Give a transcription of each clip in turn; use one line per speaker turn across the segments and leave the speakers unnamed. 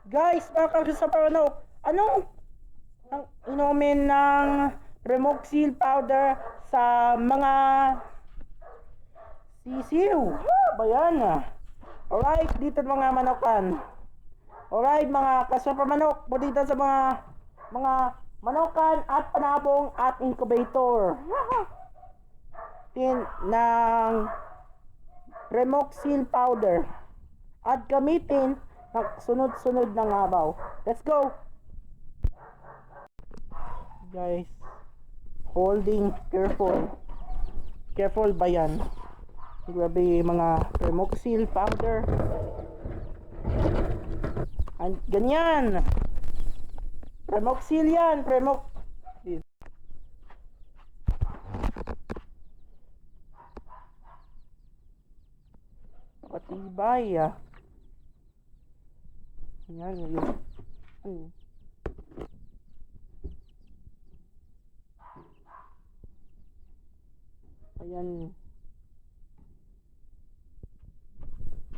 Guys, baka sa ano, anong ang inumin ng Remoxil powder sa mga sisiw? Ba yan ah? Alright, dito mga manokan. Alright, mga kasapa manok, po dito sa mga manokan at panabong at incubator. Tin ng Remoxil powder at gamitin ng sunod-sunod na ngabaw. Let's go! Guys, holding careful. Careful ba yan? Grabe mga Remoxil powder. And ganyan. Remoxil yan. Patibay ah. Yan yun. Ayan.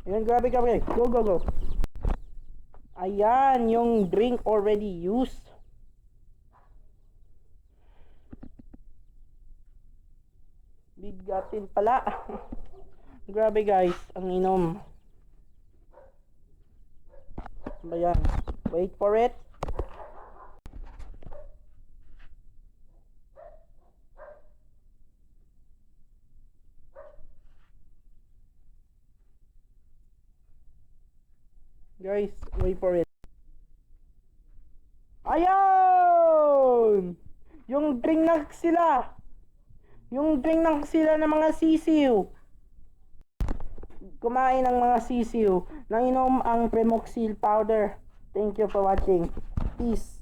Ayan, grabe. Go. Ayan, yung drink already used. Bigatin pala. Grabe guys, ang inom. Ayan, wait for it. Guys, wait for it. Ayun! Yung drink na sila. Yung drink ng sila ng mga sisiw. Kumain ng mga sisiw. Nanginom ang Remoxil powder. Thank you for watching. Peace.